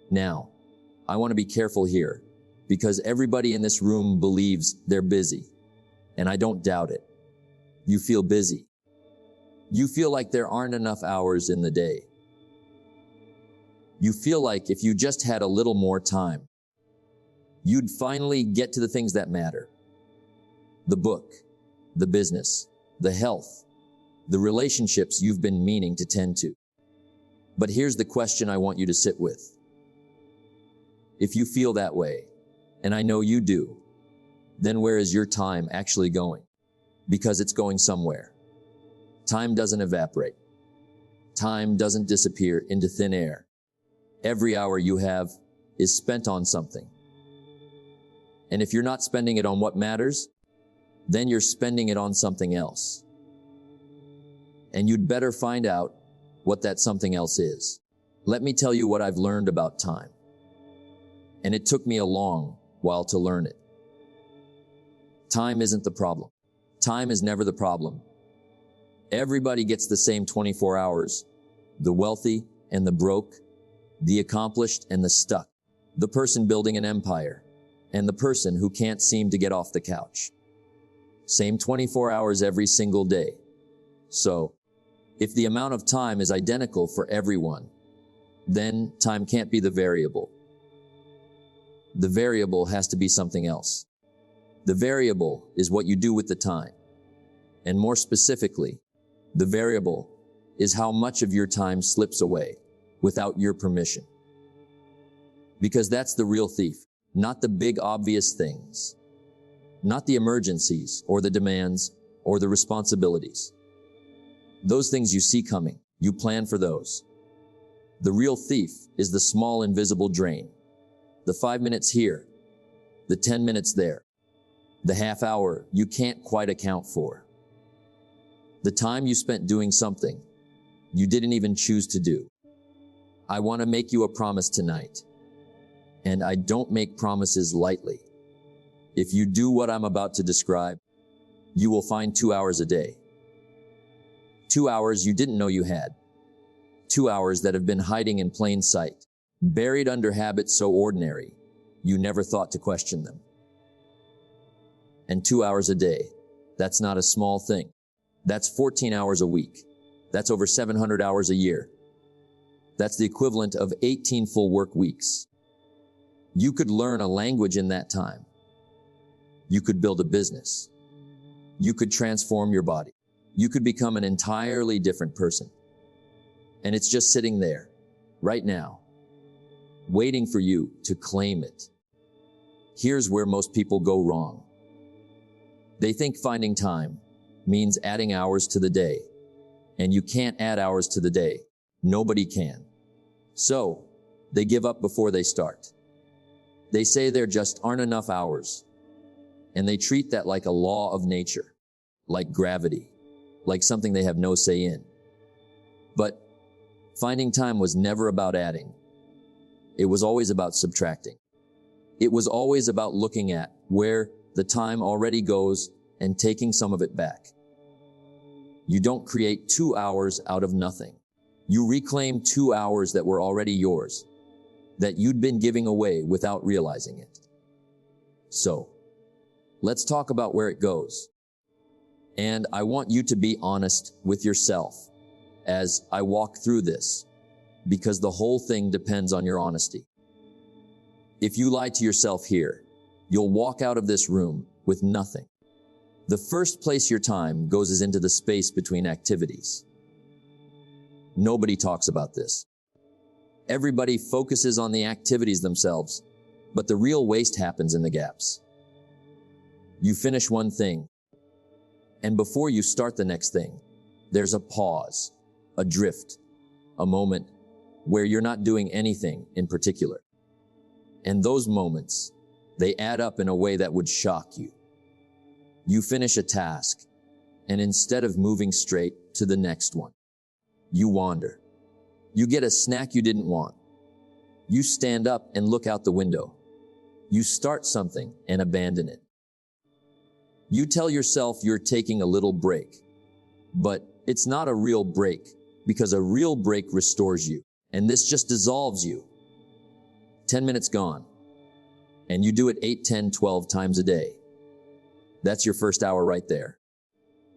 Now, I want to be careful here, because everybody in this room believes they're busy, and I don't doubt it. You feel busy. You feel like there aren't enough hours in the day. You feel like if you just had a little more time, you'd finally get to the things that matter. The book, the business, the health, the relationships you've been meaning to tend to. But here's the question I want you to sit with. If you feel that way, and I know you do, then where is your time actually going? Because it's going somewhere. Time doesn't evaporate. Time doesn't disappear into thin air. Every hour you have is spent on something. And if you're not spending it on what matters, then you're spending it on something else. And you'd better find out what that something else is. Let me tell you what I've learned about time. And it took me a long while to learn it. Time isn't the problem. Time is never the problem. Everybody gets the same 24 hours. The wealthy and the broke, the accomplished and the stuck, the person building an empire, and the person who can't seem to get off the couch. Same 24 hours every single day. So, if the amount of time is identical for everyone, then time can't be the variable. The variable has to be something else. The variable is what you do with the time. And more specifically, the variable is how much of your time slips away without your permission. Because that's the real thief, not the big obvious things, not the emergencies or the demands or the responsibilities. Those things you see coming, you plan for those. The real thief is the small invisible drain. The 5 minutes here, the 10 minutes there, the half hour you can't quite account for. The time you spent doing something you didn't even choose to do. I want to make you a promise tonight, and I don't make promises lightly. If you do what I'm about to describe, you will find 2 hours a day. 2 hours you didn't know you had. 2 hours that have been hiding in plain sight, buried under habits so ordinary, you never thought to question them. And 2 hours a day, that's not a small thing. That's 14 hours a week. That's over 700 hours a year. That's the equivalent of 18 full work weeks. You could learn a language in that time. You could build a business. You could transform your body. You could become an entirely different person. And it's just sitting there, right now, waiting for you to claim it. Here's where most people go wrong. They think finding time means adding hours to the day. And you can't add hours to the day. Nobody can. So, they give up before they start. They say there just aren't enough hours. And they treat that like a law of nature, like gravity, like something they have no say in. But finding time was never about adding. It was always about subtracting. It was always about looking at where the time already goes and taking some of it back. You don't create 2 hours out of nothing. You reclaim 2 hours that were already yours, that you'd been giving away without realizing it. So, let's talk about where it goes. And I want you to be honest with yourself as I walk through this, because the whole thing depends on your honesty. If you lie to yourself here, you'll walk out of this room with nothing. The first place your time goes is into the space between activities. Nobody talks about this. Everybody focuses on the activities themselves, but the real waste happens in the gaps. You finish one thing, and before you start the next thing, there's a pause, a drift, a moment where you're not doing anything in particular. And those moments, they add up in a way that would shock you. You finish a task, and instead of moving straight to the next one, you wander. You get a snack you didn't want. You stand up and look out the window. You start something and abandon it. You tell yourself you're taking a little break, but it's not a real break, because a real break restores you, and this just dissolves you. 10 minutes gone. And you do it 8, 10, 12 times a day. That's your first hour right there.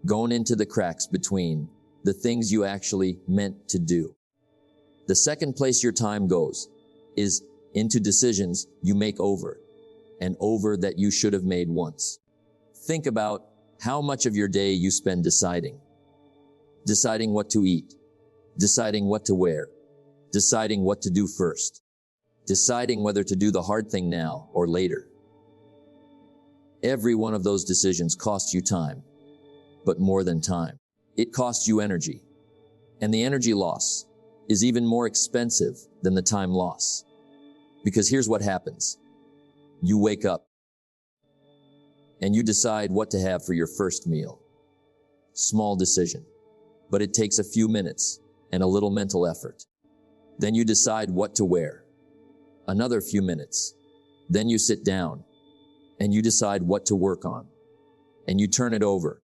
Going into the cracks between the things you actually meant to do. The second place your time goes is into decisions you make over and over that you should have made once. Think about how much of your day you spend deciding. Deciding what to eat, deciding what to wear, deciding what to do first, deciding whether to do the hard thing now or later. Every one of those decisions costs you time, but more than time, it costs you energy. And the energy loss is even more expensive than the time loss. Because here's what happens. You wake up and you decide what to have for your first meal. Small decision, but it takes a few minutes and a little mental effort. Then you decide what to wear. Another few minutes. Then you sit down and you decide what to work on. And you turn it over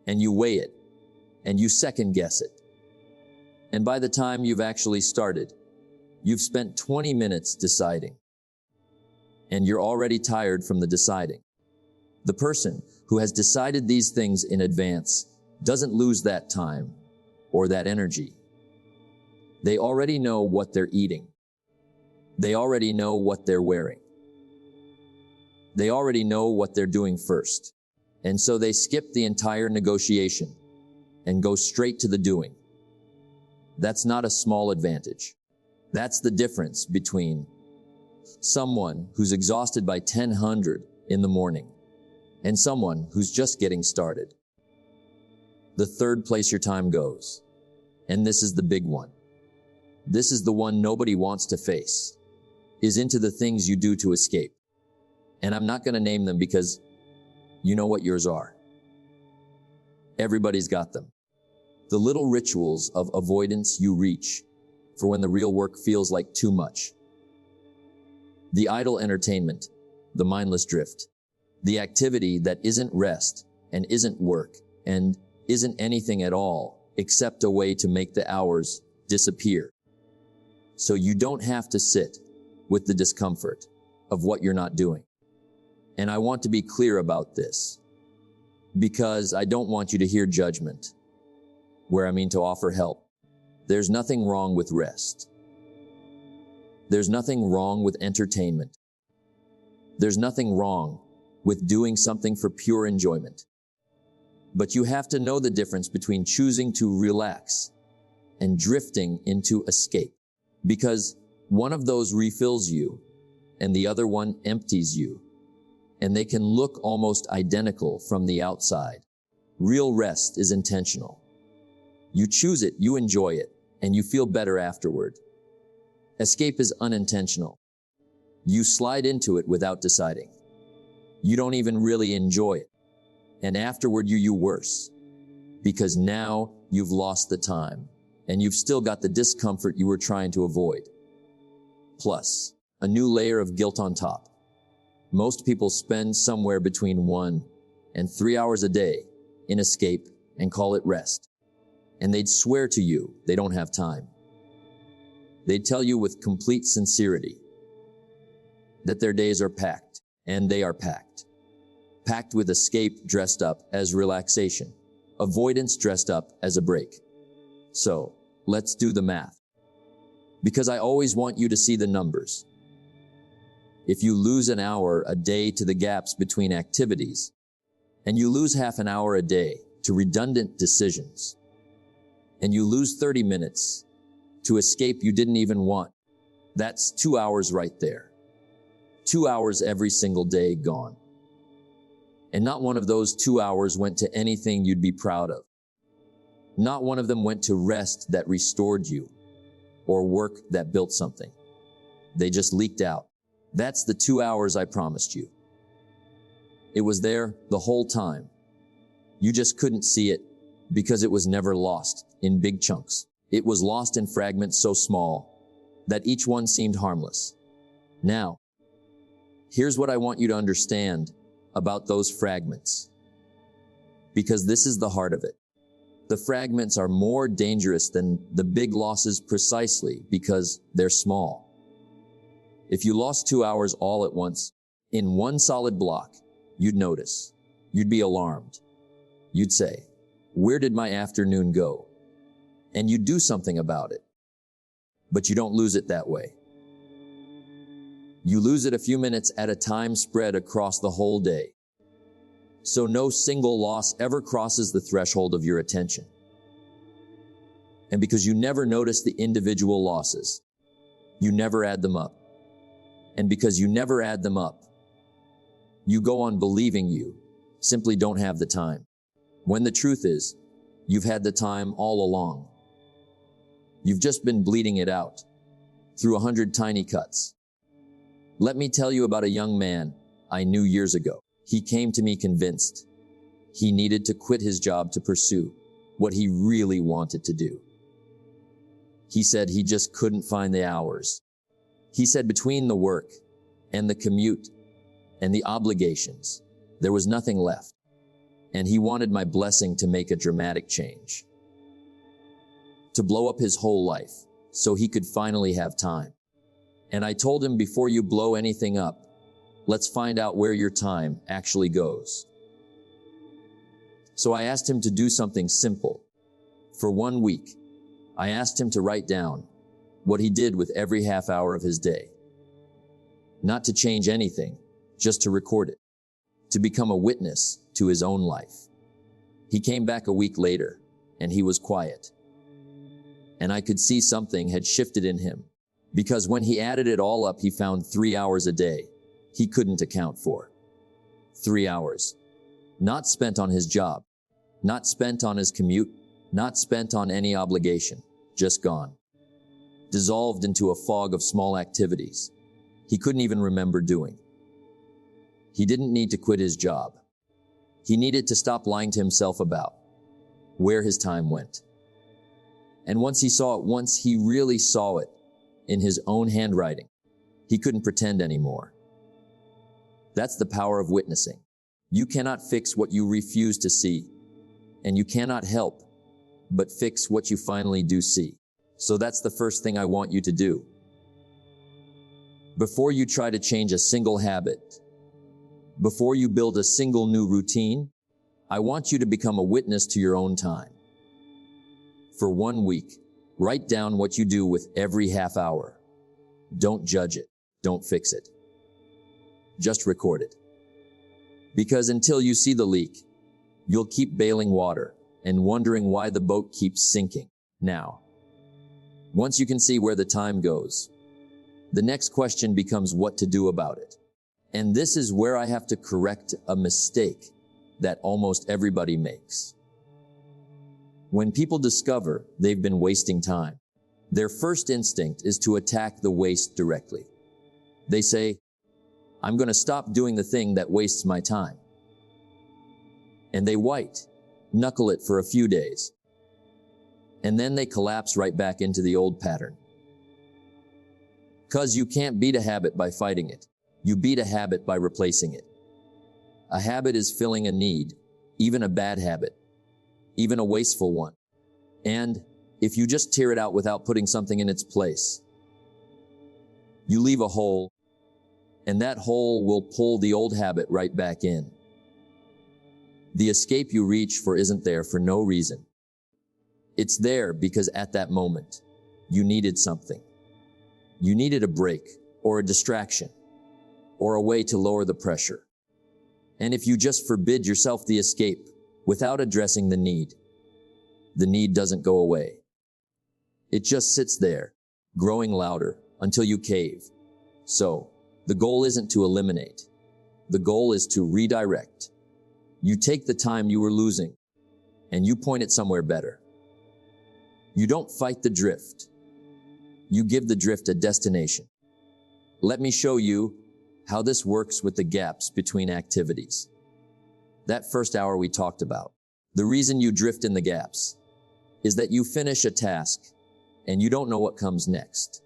and you weigh it and you second guess it. And by the time you've actually started, you've spent 20 minutes deciding. And you're already tired from the deciding. The person who has decided these things in advance doesn't lose that time or that energy. They already know what they're eating. They already know what they're wearing. They already know what they're doing first. And so they skip the entire negotiation and go straight to the doing. That's not a small advantage. That's the difference between someone who's exhausted by 10:00 in the morning and someone who's just getting started. The third place your time goes, and this is the big one. This is the one nobody wants to face, is into the things you do to escape. And I'm not going to name them because you know what yours are. Everybody's got them. The little rituals of avoidance you reach for when the real work feels like too much. The idle entertainment, the mindless drift, the activity that isn't rest and isn't work and isn't anything at all except a way to make the hours disappear. So you don't have to sit with the discomfort of what you're not doing. And I want to be clear about this because I don't want you to hear judgment where I mean to offer help. There's nothing wrong with rest. There's nothing wrong with entertainment. There's nothing wrong with doing something for pure enjoyment. But you have to know the difference between choosing to relax and drifting into escape. Because one of those refills you and the other one empties you. And they can look almost identical from the outside. Real rest is intentional. You choose it, you enjoy it, and you feel better afterward. Escape is unintentional. You slide into it without deciding. You don't even really enjoy it. And afterward you worse. Because now you've lost the time, and you've still got the discomfort you were trying to avoid. Plus, a new layer of guilt on top. Most people spend somewhere between 1 and 3 hours a day in escape and call it rest. And they'd swear to you they don't have time. They'd tell you with complete sincerity that their days are packed, and they are packed. Packed with escape dressed up as relaxation, avoidance dressed up as a break. So, let's do the math. Because I always want you to see the numbers. If you lose an hour a day to the gaps between activities, and you lose half an hour a day to redundant decisions, and you lose 30 minutes to escape you didn't even want, that's 2 hours right there. 2 hours every single day gone. And not one of those 2 hours went to anything you'd be proud of. Not one of them went to rest that restored you or work that built something. They just leaked out. That's the 2 hours I promised you. It was there the whole time. You just couldn't see it because it was never lost in big chunks. It was lost in fragments so small that each one seemed harmless. Now, here's what I want you to understand about those fragments. Because this is the heart of it. The fragments are more dangerous than the big losses precisely because they're small. If you lost 2 hours all at once, in one solid block, you'd notice. You'd be alarmed. You'd say, "Where did my afternoon go?" And you'd do something about it. But you don't lose it that way. You lose it a few minutes at a time spread across the whole day. So no single loss ever crosses the threshold of your attention. And because you never notice the individual losses, you never add them up. And because you never add them up, you go on believing you simply don't have the time. When the truth is, you've had the time all along. You've just been bleeding it out through 100 tiny cuts. Let me tell you about a young man I knew years ago. He came to me convinced he needed to quit his job to pursue what he really wanted to do. He said he just couldn't find the hours. He said between the work and the commute and the obligations, there was nothing left. And he wanted my blessing to make a dramatic change. To blow up his whole life so he could finally have time. And I told him, before you blow anything up, let's find out where your time actually goes. So I asked him to do something simple. For 1 week, I asked him to write down what he did with every half hour of his day. Not to change anything, just to record it, to become a witness to his own life. He came back a week later, and he was quiet. And I could see something had shifted in him, because when he added it all up, he found 3 hours a day he couldn't account for. 3 hours. Not spent on his job, not spent on his commute, not spent on any obligation, just gone. Dissolved into a fog of small activities he couldn't even remember doing. He didn't need to quit his job. He needed to stop lying to himself about where his time went. And once he saw it, once he really saw it in his own handwriting, he couldn't pretend anymore. That's the power of witnessing. You cannot fix what you refuse to see, and you cannot help but fix what you finally do see. So that's the first thing I want you to do. Before you try to change a single habit, before you build a single new routine, I want you to become a witness to your own time. For 1 week, write down what you do with every half hour. Don't judge it. Don't fix it. Just record it. Because until you see the leak, you'll keep bailing water and wondering why the boat keeps sinking. Now, once you can see where the time goes, the next question becomes what to do about it. And this is where I have to correct a mistake that almost everybody makes. When people discover they've been wasting time, their first instinct is to attack the waste directly. They say, "I'm going to stop doing the thing that wastes my time." And they knuckle it for a few days. And then they collapse right back into the old pattern. 'Cause you can't beat a habit by fighting it. You beat a habit by replacing it. A habit is filling a need, even a bad habit, even a wasteful one. And if you just tear it out without putting something in its place, you leave a hole, and that hole will pull the old habit right back in. The escape you reach for isn't there for no reason. It's there because at that moment, you needed something. You needed a break, or a distraction, or a way to lower the pressure. And if you just forbid yourself the escape without addressing the need doesn't go away. It just sits there, growing louder until you cave. So, the goal isn't to eliminate. The goal is to redirect. You take the time you were losing, and you point it somewhere better. You don't fight the drift. You give the drift a destination. Let me show you how this works with the gaps between activities. That first hour we talked about. The reason you drift in the gaps is that you finish a task and you don't know what comes next.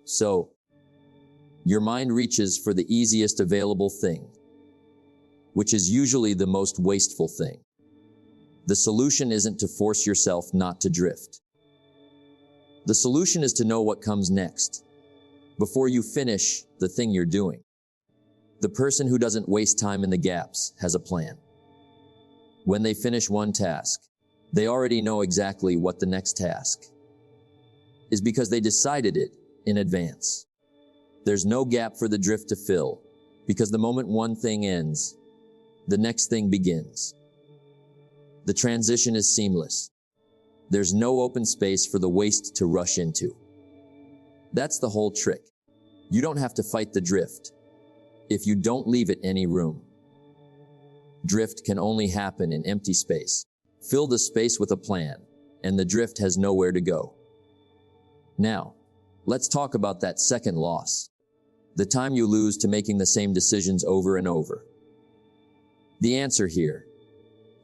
So, your mind reaches for the easiest available thing, which is usually the most wasteful thing. The solution isn't to force yourself not to drift. The solution is to know what comes next. before you finish the thing you're doing. The person who doesn't waste time in the gaps has a plan. When they finish one task, they already know exactly what the next task is because they decided it in advance. There's no gap for the drift to fill because the moment one thing ends, the next thing begins. The transition is seamless. There's no open space for the waste to rush into. That's the whole trick. You don't have to fight the drift if you don't leave it any room. Drift can only happen in empty space. Fill the space with a plan, and the drift has nowhere to go. Now, let's talk about that second loss. The time you lose to making the same decisions over and over. The answer here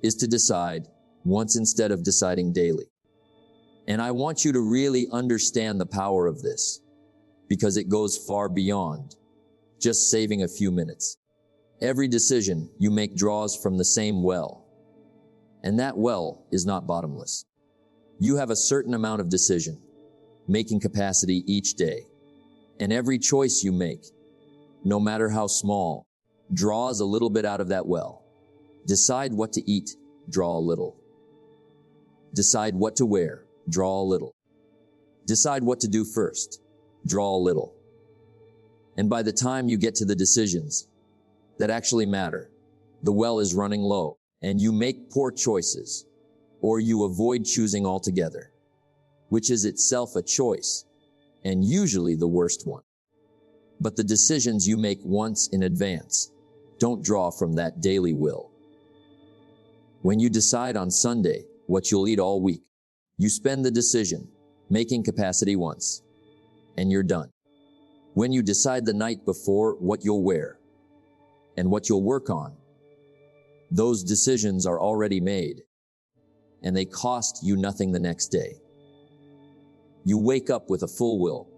is to decide once instead of deciding daily. And I want you to really understand the power of this, because it goes far beyond just saving a few minutes. Every decision you make draws from the same well, and that well is not bottomless. You have a certain amount of decision-making capacity each day, and every choice you make, no matter how small, draws a little bit out of that well. Decide what to eat, draw a little. Decide what to wear, draw a little. Decide what to do first, draw a little. And by the time you get to the decisions that actually matter, the well is running low, and you make poor choices, or you avoid choosing altogether, which is itself a choice, and usually the worst one. But the decisions you make once in advance don't draw from that daily will. When you decide on Sunday what you'll eat all week, you spend the decision-making capacity once, and you're done. When you decide the night before what you'll wear and what you'll work on, those decisions are already made, and they cost you nothing the next day. You wake up with a full will,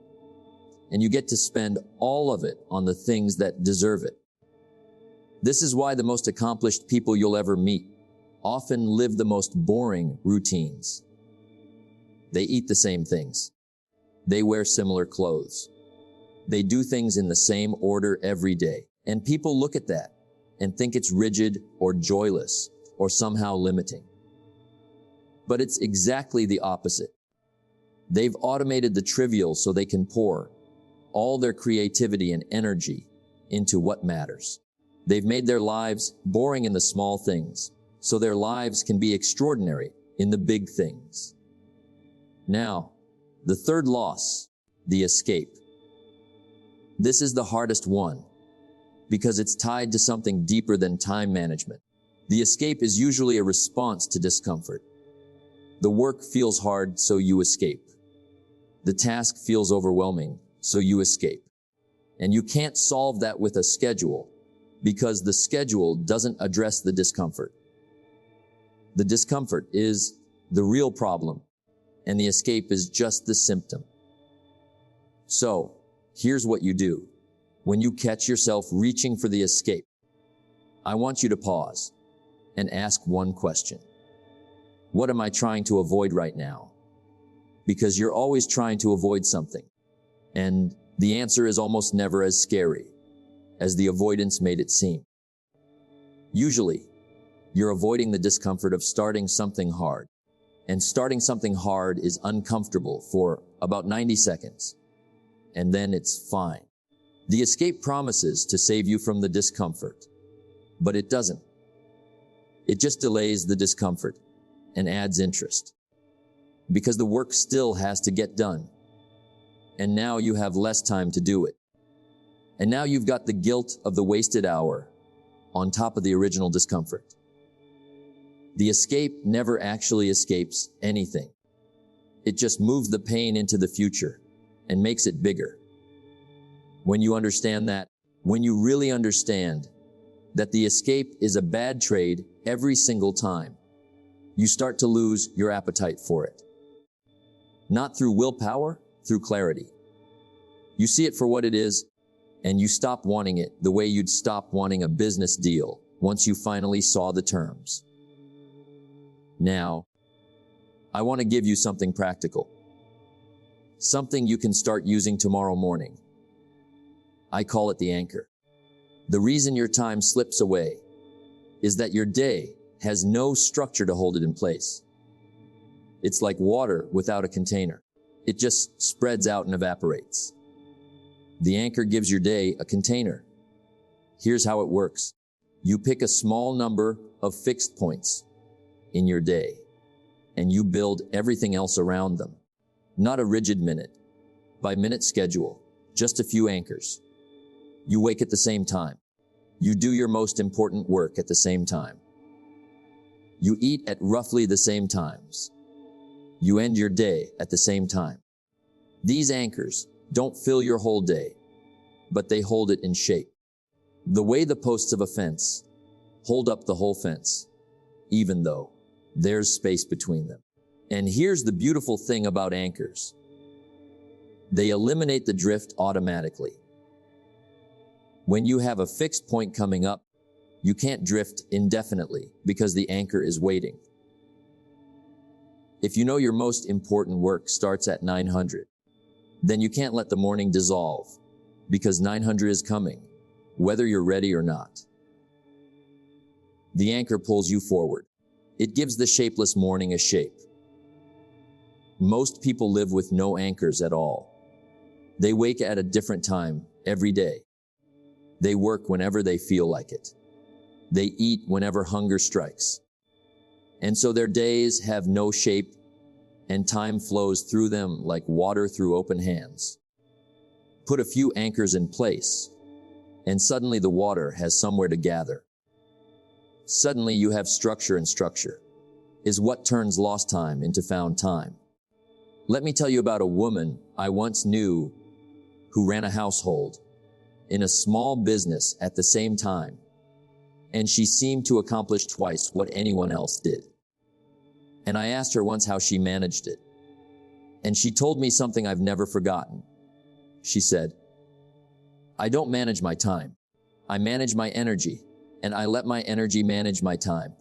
and you get to spend all of it on the things that deserve it. This is why the most accomplished people you'll ever meet often live the most boring routines. They eat the same things. They wear similar clothes. They do things in the same order every day. And people look at that and think it's rigid or joyless or somehow limiting. But it's exactly the opposite. They've automated the trivial so they can pour all their creativity and energy into what matters. They've made their lives boring in the small things, so their lives can be extraordinary in the big things. Now, the third loss, the escape. This is the hardest one, because it's tied to something deeper than time management. The escape is usually a response to discomfort. The work feels hard, so you escape. The task feels overwhelming, so you escape. And you can't solve that with a schedule, because the schedule doesn't address the discomfort. The discomfort is the real problem, and the escape is just the symptom. So, here's what you do. When you catch yourself reaching for the escape, I want you to pause and ask one question. What am I trying to avoid right now? Because you're always trying to avoid something, and the answer is almost never as scary as the avoidance made it seem. Usually, you're avoiding the discomfort of starting something hard, and starting something hard is uncomfortable for about 90 seconds, and then it's fine. The escape promises to save you from the discomfort, but it doesn't. It just delays the discomfort and adds interest, because the work still has to get done, and now you have less time to do it. And now you've got the guilt of the wasted hour on top of the original discomfort. The escape never actually escapes anything. It just moves the pain into the future and makes it bigger. When you understand that, when you really understand that the escape is a bad trade every single time, you start to lose your appetite for it. Not through willpower, through clarity. You see it for what it is, and you stop wanting it the way you'd stop wanting a business deal once you finally saw the terms. Now, I want to give you something practical. Something you can start using tomorrow morning I call it the anchor. The reason your time slips away is that your day has no structure to hold it in place. It's like water without a container. It just spreads out and evaporates. The anchor gives your day a container. Here's how it works. You pick a small number of fixed points in your day, and you build everything else around them. Not a rigid minute-by-minute schedule, just a few anchors. You wake at the same time. You do your most important work at the same time. You eat at roughly the same times. You end your day at the same time. These anchors don't fill your whole day, but they hold it in shape. The way the posts of a fence hold up the whole fence, even though there's space between them. And here's the beautiful thing about anchors. They eliminate the drift automatically. When you have a fixed point coming up, you can't drift indefinitely because the anchor is waiting. If you know your most important work starts at 900, then you can't let the morning dissolve because 900 is coming, whether you're ready or not. The anchor pulls you forward. It gives the shapeless morning a shape. Most people live with no anchors at all. They wake at a different time every day. They work whenever they feel like it. They eat whenever hunger strikes. And so their days have no shape and time flows through them like water through open hands. Put a few anchors in place, and suddenly the water has somewhere to gather. Suddenly you have structure, and structure is what turns lost time into found time. Let me tell you about a woman I once knew who ran a household in a small business at the same time, and she seemed to accomplish twice what anyone else did. And I asked her once how she managed it, and she told me something I've never forgotten. She said, "I don't manage my time. I manage my energy, and I let my energy manage my time."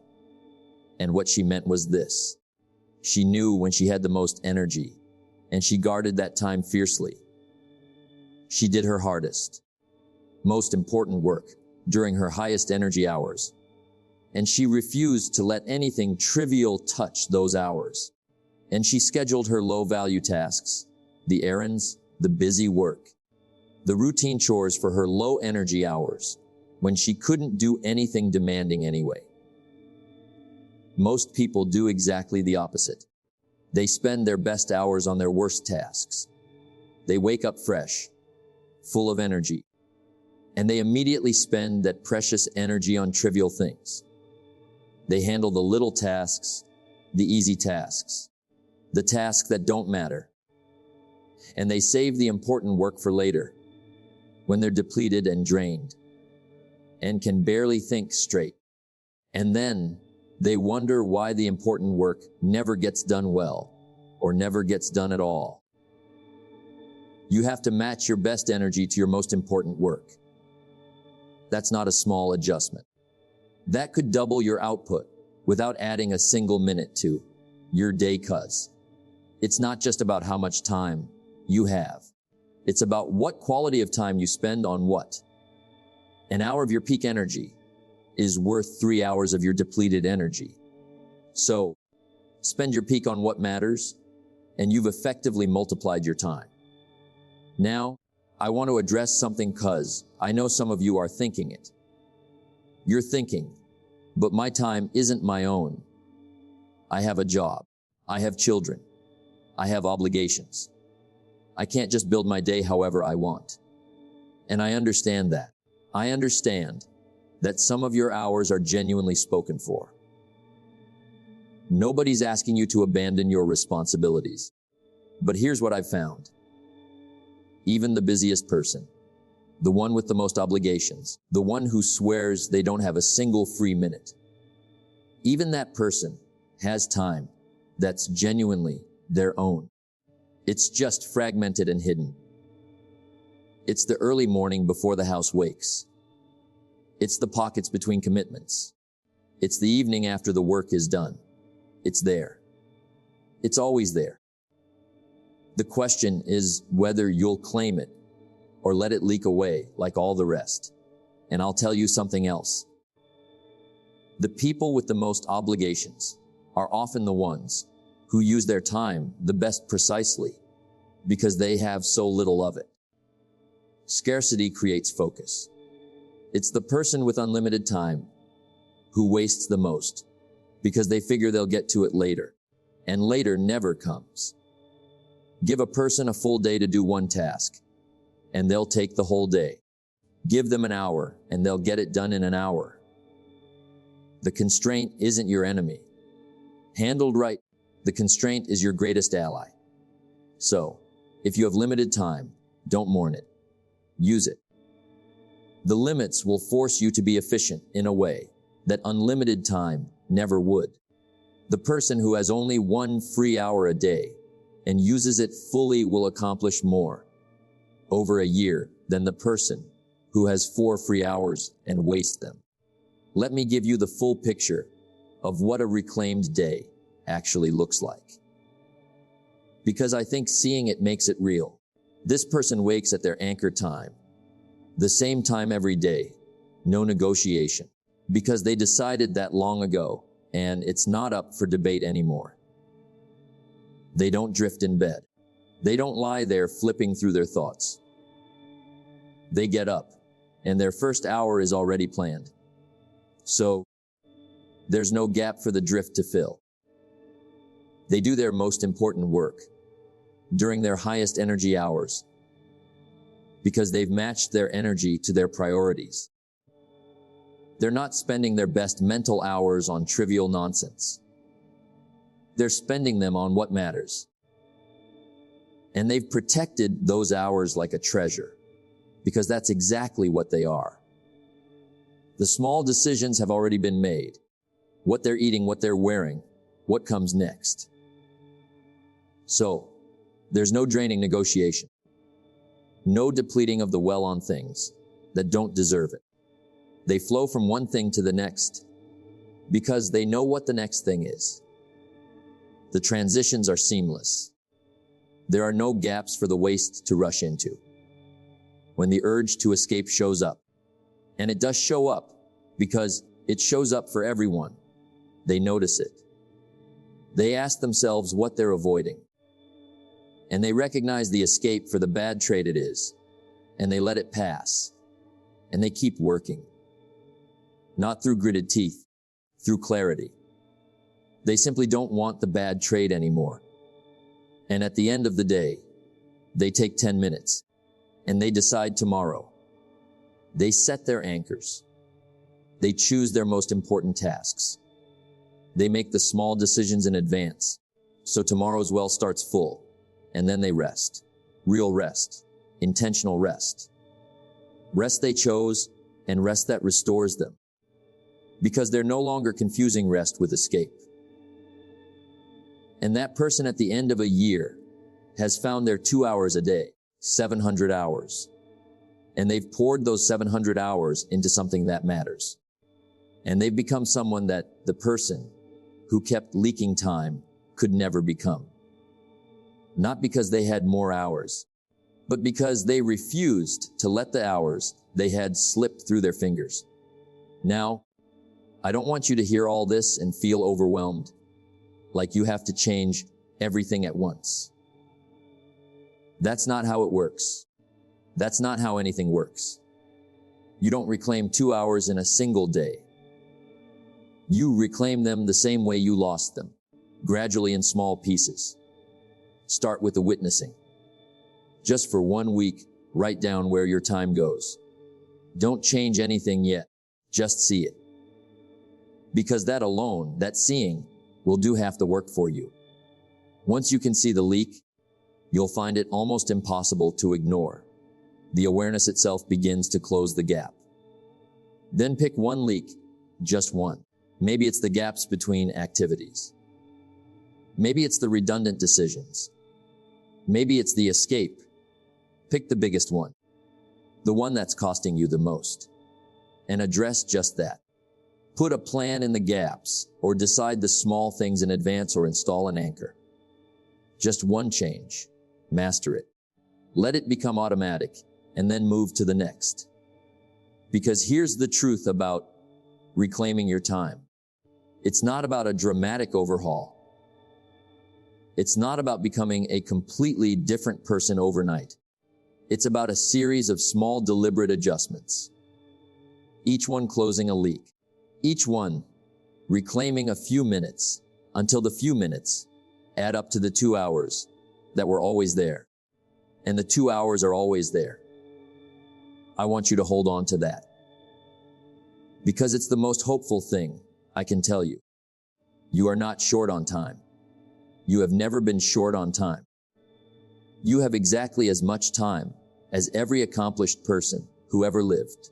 And what she meant was this. She knew when she had the most energy, and she guarded that time fiercely. She did her hardest, most important work during her highest energy hours, and she refused to let anything trivial touch those hours. And she scheduled her low-value tasks, the errands, the busy work, the routine chores for her low-energy hours, when she couldn't do anything demanding anyway. Most people do exactly the opposite. They spend their best hours on their worst tasks. They wake up fresh, full of energy, and they immediately spend that precious energy on trivial things. They handle the little tasks, the easy tasks, the tasks that don't matter, and they save the important work for later, when they're depleted and drained, and can barely think straight. And then they wonder why the important work never gets done well, or never gets done at all. You have to match your best energy to your most important work. That's not a small adjustment. That could double your output without adding a single minute to your day, 'cause it's not just about how much time you have. It's about what quality of time you spend on what. An hour of your peak energy is worth 3 hours of your depleted energy. So, spend your peak on what matters, and you've effectively multiplied your time. Now, I want to address something, 'cause I know some of you are thinking it. You're thinking, but my time isn't my own. I have a job. I have children. I have obligations. I can't just build my day however I want. And I understand that. I understand that some of your hours are genuinely spoken for. Nobody's asking you to abandon your responsibilities. But here's what I've found. Even the busiest person, the one with the most obligations, the one who swears they don't have a single free minute, even that person has time that's genuinely their own. It's just fragmented and hidden. It's the early morning before the house wakes. It's the pockets between commitments. It's the evening after the work is done. It's there. It's always there. The question is whether you'll claim it or let it leak away like all the rest. And I'll tell you something else. The people with the most obligations are often the ones who use their time the best precisely because they have so little of it. Scarcity creates focus. It's the person with unlimited time who wastes the most because they figure they'll get to it later, and later never comes. Give a person a full day to do one task, and they'll take the whole day. Give them an hour, and they'll get it done in an hour. The constraint isn't your enemy. Handled right, the constraint is your greatest ally. So, if you have limited time, don't mourn it. Use it. The limits will force you to be efficient in a way that unlimited time never would. The person who has only 1 free hour a day and uses it fully will accomplish more over a year than the person who has 4 free hours and wastes them. Let me give you the full picture of what a reclaimed day actually looks like. Because I think seeing it makes it real. This person wakes at their anchor time, the same time every day, no negotiation, because they decided that long ago, and it's not up for debate anymore. They don't drift in bed. They don't lie there flipping through their thoughts. They get up, and their first hour is already planned. So, there's no gap for the drift to fill. They do their most important work during their highest energy hours because they've matched their energy to their priorities. They're not spending their best mental hours on trivial nonsense. They're spending them on what matters. And they've protected those hours like a treasure because that's exactly what they are. The small decisions have already been made. What they're eating, what they're wearing, what comes next. So, there's no draining negotiation. No depleting of the well on things that don't deserve it. They flow from one thing to the next because they know what the next thing is. The transitions are seamless. There are no gaps for the waste to rush into. When the urge to escape shows up, and it does show up because it shows up for everyone, they notice it. They ask themselves what they're avoiding. And they recognize the escape for the bad trait it is, and they let it pass. And they keep working. Not through gritted teeth, through clarity. They simply don't want the bad trait anymore. And at the end of the day, they take 10 minutes, and they decide tomorrow. They set their anchors. They choose their most important tasks. They make the small decisions in advance, so tomorrow's well starts full. And then they rest. Real rest. Intentional rest. Rest they chose, and rest that restores them. Because they're no longer confusing rest with escape. And that person at the end of a year has found their 2 hours a day, 700 hours. And they've poured those 700 hours into something that matters. And they've become someone that the person who kept leaking time could never become. Not because they had more hours, but because they refused to let the hours they had slip through their fingers. Now, I don't want you to hear all this and feel overwhelmed, like you have to change everything at once. That's not how it works. That's not how anything works. You don't reclaim 2 hours in a single day. You reclaim them the same way you lost them, gradually in small pieces. Start with the witnessing. Just for 1 week, write down where your time goes. Don't change anything yet. Just see it. Because that alone, that seeing, will do half the work for you. Once you can see the leak, you'll find it almost impossible to ignore. The awareness itself begins to close the gap. Then pick one leak, just one. Maybe it's the gaps between activities. Maybe it's the redundant decisions. Maybe it's the escape. Pick the biggest one, the one that's costing you the most, and address just that. Put a plan in the gaps, or decide the small things in advance, or install an anchor. Just one change. Master it. Let it become automatic, and then move to the next. Because here's the truth about reclaiming your time. It's not about a dramatic overhaul. It's not about becoming a completely different person overnight. It's about a series of small, deliberate adjustments. Each one closing a leak. Each one reclaiming a few minutes until the few minutes add up to the 2 hours that were always there. And the 2 hours are always there. I want you to hold on to that. Because it's the most hopeful thing I can tell you. You are not short on time. You have never been short on time. You have exactly as much time as every accomplished person who ever lived.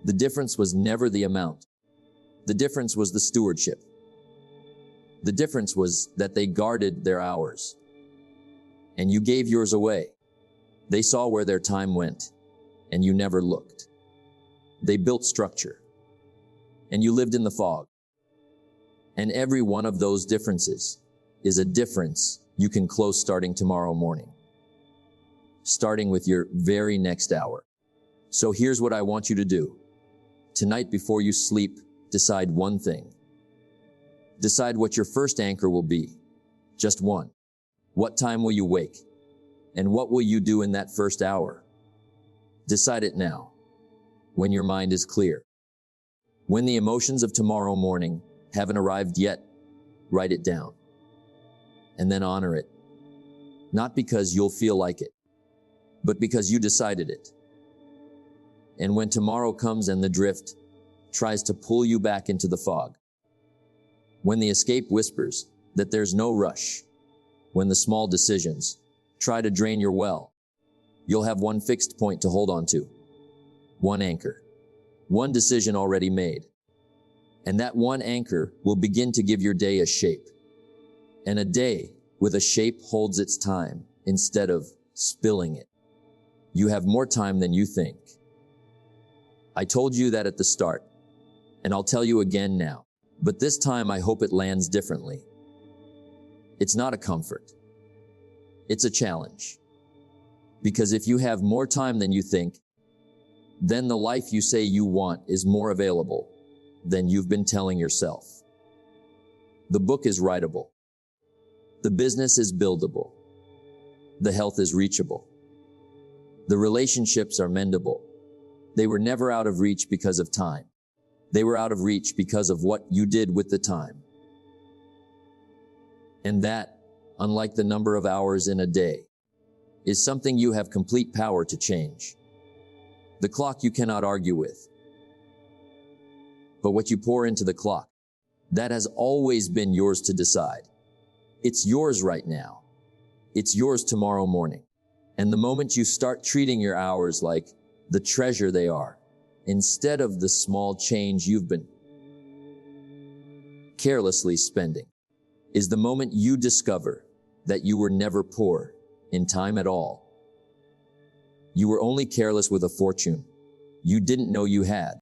The difference was never the amount. The difference was the stewardship. The difference was that they guarded their hours. And you gave yours away. They saw where their time went, and you never looked. They built structure, and you lived in the fog. And every one of those differences is a difference you can close starting tomorrow morning, starting with your very next hour. So here's what I want you to do. Tonight before you sleep, decide one thing. Decide what your first anchor will be. Just one. What time will you wake? And what will you do in that first hour? Decide it now, when your mind is clear. When the emotions of tomorrow morning haven't arrived yet, write it down. And then honor it. Not because you'll feel like it, but because you decided it. And when tomorrow comes and the drift tries to pull you back into the fog, when the escape whispers that there's no rush, when the small decisions try to drain your well, you'll have one fixed point to hold on to, one anchor, one decision already made. And that one anchor will begin to give your day a shape. And a day with a shape holds its time instead of spilling it. You have more time than you think. I told you that at the start, and I'll tell you again now, but this time I hope it lands differently. It's not a comfort. It's a challenge. Because if you have more time than you think, then the life you say you want is more available than you've been telling yourself. The book is writable. The business is buildable. The health is reachable. The relationships are mendable. They were never out of reach because of time. They were out of reach because of what you did with the time. And that, unlike the number of hours in a day, is something you have complete power to change. The clock you cannot argue with. But what you pour into the clock, that has always been yours to decide. It's yours right now. It's yours tomorrow morning. And the moment you start treating your hours like the treasure they are, instead of the small change you've been carelessly spending, is the moment you discover that you were never poor in time at all. You were only careless with a fortune you didn't know you had.